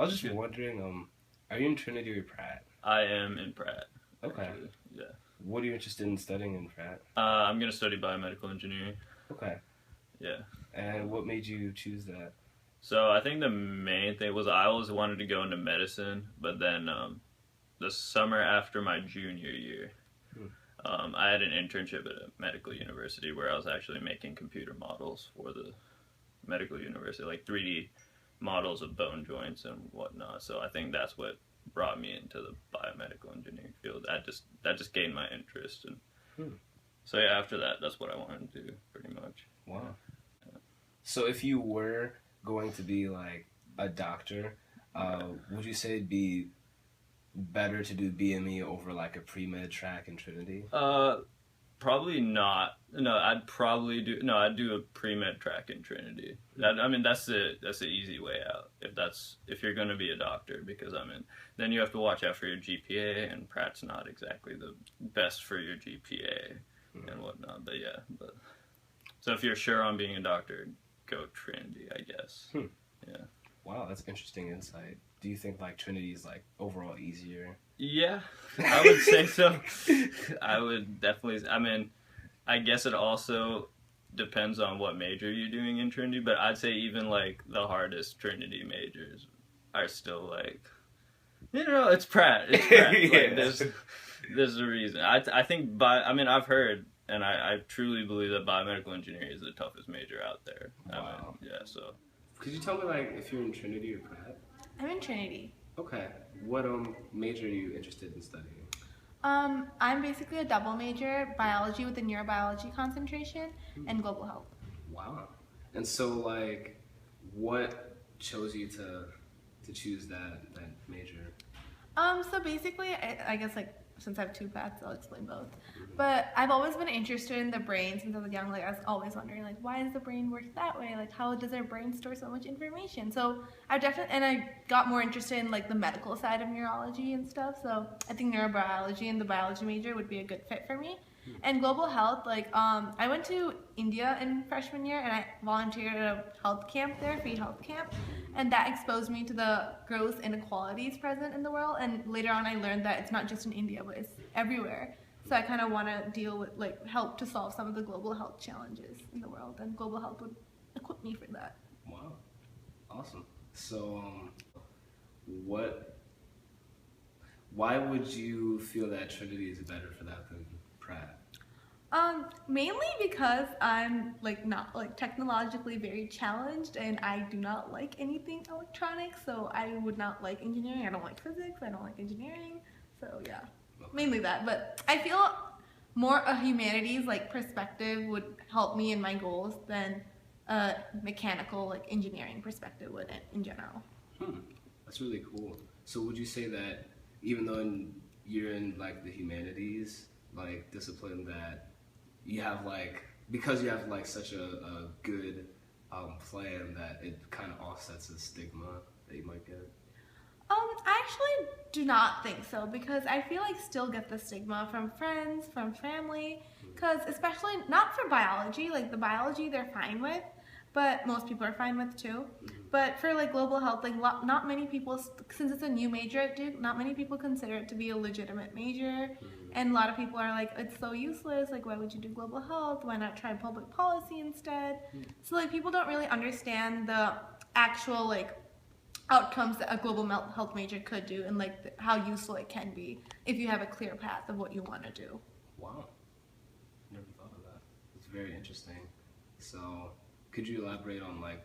I was just wondering, are you in Trinity or Pratt? I am in Pratt. Okay. Actually. Yeah. What are you interested in studying in Pratt? I'm gonna study biomedical engineering. Okay. Yeah. And what made you choose that? So I think the main thing was I always wanted to go into medicine, but then the summer after my junior year, Hmm. I had an internship at a medical university where I was actually making computer models for the medical university, like 3D models of bone joints and whatnot. So I think that's what brought me into the biomedical engineering field. That just gained my interest, and Hmm. so yeah, after that, that's what I wanted to do pretty much. Wow. So if you were going to be like a doctor, would you say it'd be better to do BME over like a pre-med track in Trinity? Probably not. No, I'd probably do. No, I'd do a pre-med track in Trinity. I mean, that's the easy way out. If you're going to be a doctor, because I mean, then you have to watch out for your GPA, and Pratt's not exactly the best for your GPA and whatnot. But yeah, so if you're sure on being a doctor, go Trinity, I guess. Yeah. Wow, that's interesting insight. Do you think like Trinity is like overall easier? Yeah, I would say so. I would definitely. I mean, I guess it also depends on what major you're doing in Trinity, but I'd say even like the hardest Trinity majors are still like, it's Pratt. It's Pratt. Yeah. Like, there's a reason. I think I mean, I've heard, and I truly believe that biomedical engineering is the toughest major out there. Wow. I mean, yeah. So. Could you tell me like if you're in Trinity or Pratt? I'm in Trinity. Okay. What major are you interested in studying? I'm basically a double major, biology with a neurobiology concentration and global health. Wow. And so like, what chose you to choose that major? So basically, I guess like since I have two paths, I'll explain both. But I've always been interested in the brain since I was young. Like I was always wondering, like, why does the brain work that way? Like, how does our brain store so much information? So I got more interested in like the medical side of neurology and stuff. So I think neurobiology and the biology major would be a good fit for me. And global health, like I went to India in freshman year and I volunteered at a health camp there, free health camp, and that exposed me to the gross inequalities present in the world. And later on, I learned that it's not just in India, but it's everywhere. So I kind of want to deal with, like, help to solve some of the global health challenges in the world, and global health would equip me for that. Wow. Awesome. So, why would you feel that Trinity is better for that than Pratt? Mainly because I'm like not like technologically very challenged and I do not like anything electronic, so I would not like engineering. I don't like physics, I don't like engineering. So yeah, mainly that. But I feel more a humanities like perspective would help me in my goals than a mechanical like engineering perspective would in general. That's really cool. So would you say that even though you're in like the humanities like discipline, that you have like, because you have like such a good plan, that it kind of offsets the stigma that you might get? I actually do not think so, because I feel like still get the stigma from friends, from family, because especially not for biology, like the biology they're fine with, but most people are fine with too. But for like global health, like not many people, since it's a new major at Duke, not many people consider it to be a legitimate major. And a lot of people are like, it's so useless, like why would you do global health? Why not try public policy instead? So like people don't really understand the actual like outcomes that a global health major could do, and like how useful it can be if you have a clear path of what you want to do. Wow. Never thought of that. It's very interesting. So could you elaborate on like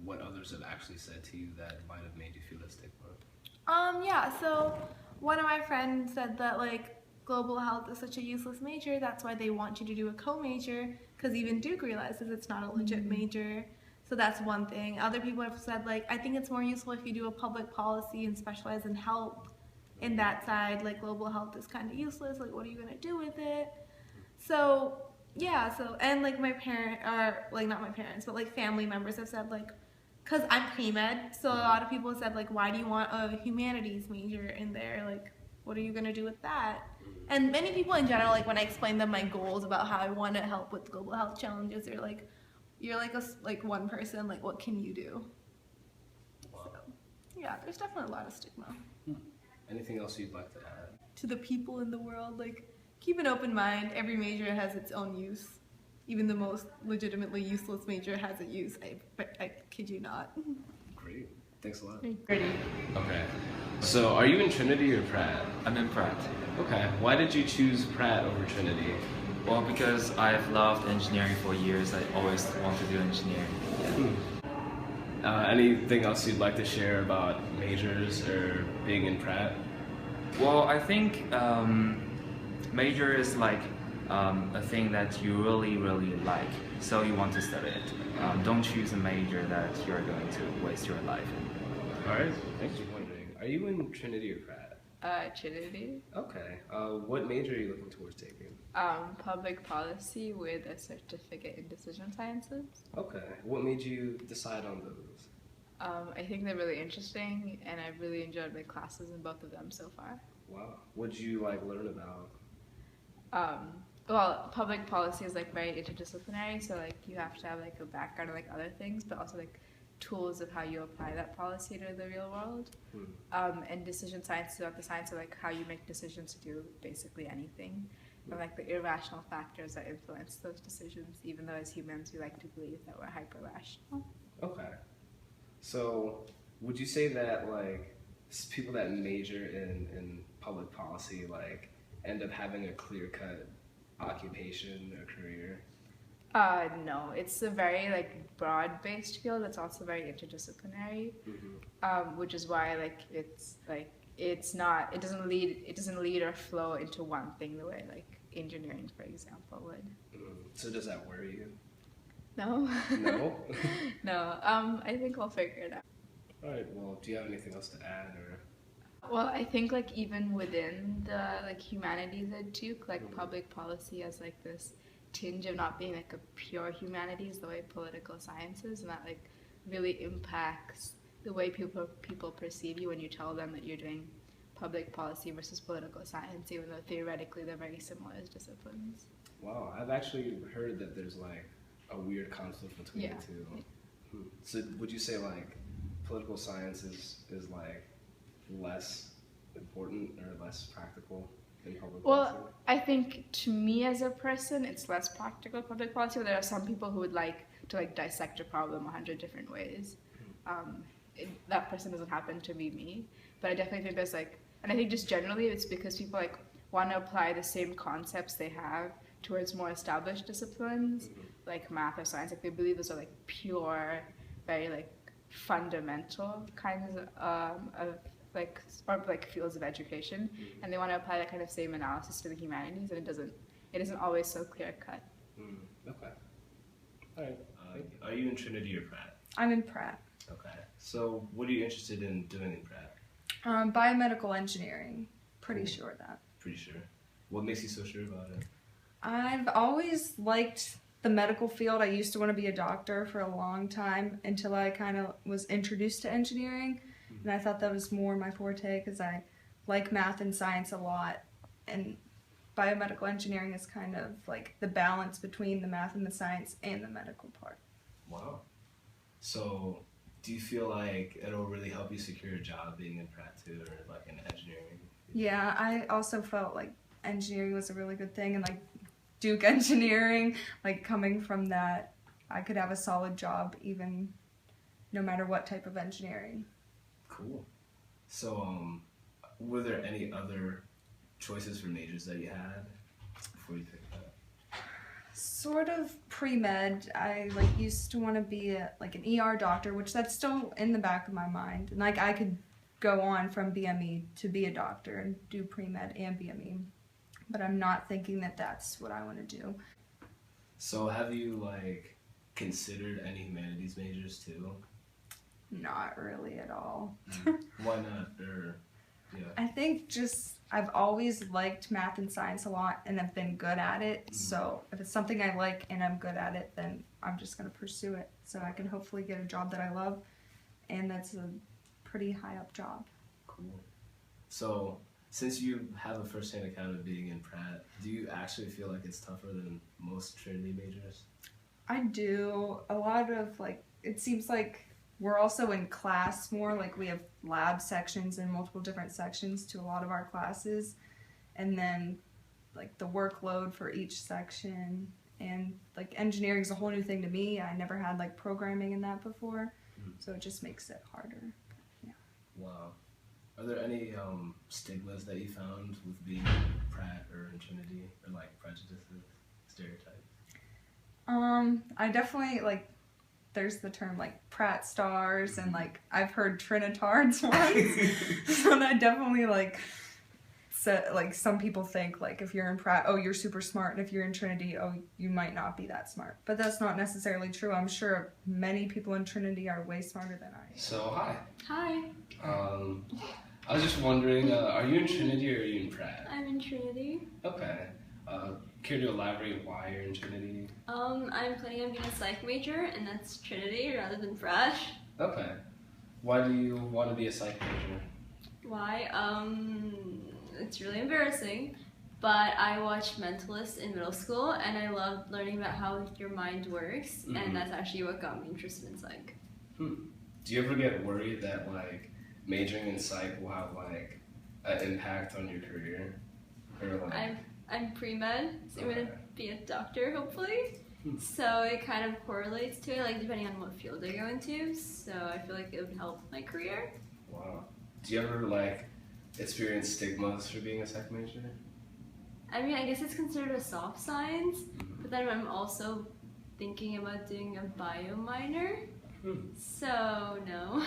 what others have actually said to you that might have made you feel that stigma? Yeah, so one of my friends said that like global health is such a useless major, that's why they want you to do a co-major, because even Duke realizes it's not a legit major. So that's one thing. Other people have said like, I think it's more useful if you do a public policy and specialize in health in that side, like global health is kind of useless, like what are you going to do with it? So yeah, so and like my parent, or like not my parents, but like family members have said like, because I'm pre-med, so a lot of people have said like, why do you want a humanities major in there? Like, what are you going to do with that? And many people in general, like when I explain them my goals about how I want to help with global health challenges, they're like, you're like one person, like what can you do? Wow. So, Yeah, there's definitely a lot of stigma. Anything else you'd like to add? To the people in the world, like, keep an open mind. Every major has its own use. Even the most legitimately useless major has a use. I kid you not. Great. Thanks a lot. Ready. Okay. So, are you in Trinity or Pratt? I'm in Pratt. Okay. Why did you choose Pratt over Trinity? Well, because I've loved engineering for years. I always want to do engineering. Anything else you'd like to share about majors or being in Pratt? Well, I think major is like a thing that you really, really like, so you want to study it. Don't choose a major that you're going to waste your life in. All right. Thanks for wondering. Are you in Trinity or Pratt? Trinity. Okay. What major are you looking towards taking? Public policy with a certificate in decision sciences. Okay. What made you decide on those? I think they're really interesting, and I've really enjoyed my classes in both of them so far. Wow. What did you learn about? Well, public policy is very interdisciplinary, so you have to have a background in other things, but also tools of how you apply that policy to the real world. And decision science is about the science of how you make decisions to do basically anything, and the irrational factors that influence those decisions, even though as humans we like to believe that we're hyper rational. Okay. So, would you say that people that major in public policy end up having a clear-cut occupation or career? No, it's a very broad-based field. It's also very interdisciplinary, which is why it doesn't lead or flow into one thing the way engineering, for example, would. So does that worry you? No. No? No. I think we'll figure it out. All right. Well, do you have anything else to add, or? Well, I think even within the humanities at Duke, public policy has this tinge of not being a pure humanities the way political science is, and that really impacts the way people perceive you when you tell them that you're doing public policy versus political science, even though theoretically they're very similar as disciplines. Wow, I've actually heard that there's a weird conflict between the two. So would you say political science is less important or less practical than public policy? Well, I think to me as a person, it's less practical public policy. But there are some people who would like to dissect a problem 100 different ways. That person doesn't happen to be me, but I definitely think there's and I think just generally it's because people want to apply the same concepts they have towards more established disciplines like math or science. They believe those are pure, very fundamental kinds of fields of education, and they want to apply that kind of same analysis to the humanities, and it isn't always so clear cut. Okay. All right. Are you in Trinity or Pratt? I'm in Pratt. Okay. So what are you interested in doing in Pratt? Biomedical engineering. Pretty sure of that. Pretty sure. What makes you so sure about it? I've always liked the medical field. I used to want to be a doctor for a long time until I kind of was introduced to engineering, and I thought that was more my forte because I like math and science a lot, and biomedical engineering is kind of the balance between the math and the science and the medical part. Wow. So do you feel it'll really help you secure a job being in Pratt too, or in engineering? Yeah, I also felt engineering was a really good thing, and Duke engineering, coming from that, I could have a solid job even no matter what type of engineering. Cool. So, were there any other choices for majors that you had before you picked that? Sort of pre-med. I used to want to be an ER doctor, which that's still in the back of my mind. And I could go on from BME to be a doctor and do pre-med and BME. But I'm not thinking that that's what I want to do. So have you considered any humanities majors too? Not really at all. Why not? Or yeah. I think I've always liked math and science a lot and have been good at it. So if it's something I like and I'm good at it, then I'm just going to pursue it so I can hopefully get a job that I love, and that's a pretty high up job. Cool. So since you have a first-hand account of being in Pratt, do you actually feel it's tougher than most Trinity majors? I do. A lot of it seems we're also in class more. Like we have lab sections and multiple different sections to a lot of our classes. And then like the workload for each section, and like engineering is a whole new thing to me. I never had like programming in that before, so it just makes it harder. Wow. Are there any stigmas that you found with being Pratt or in Trinity, or like prejudices, stereotypes? I definitely like. There's the term like Pratt stars, and like I've heard Trinitards once, so that definitely like. So, like some people think like if you're in Pratt, oh you're super smart, and if you're in Trinity, oh you might not be that smart. But that's not necessarily true. I'm sure many people in Trinity are way smarter than I am. So hi. Hi, I was just wondering, are you in Trinity or are you in Pratt? I'm in Trinity. Okay. Care to elaborate why you're in Trinity? I'm planning on being a psych major, and that's Trinity rather than Pratt. Okay. Why do you want to be a psych major? Why? It's really embarrassing, but I watched Mentalist in middle school, and I loved learning about how your mind works, and that's actually what got me interested in psych. Do you ever get worried that like majoring in psych will have like an impact on your career? Or like I'm pre-med, so I'm gonna be a doctor hopefully. So it kind of correlates to it, like depending on what field I go into. So I feel like it would help my career. Wow. Do you ever like experience stigmas for being a psych major? I mean, I guess it's considered a soft science, but then I'm also thinking about doing a bio minor. So no.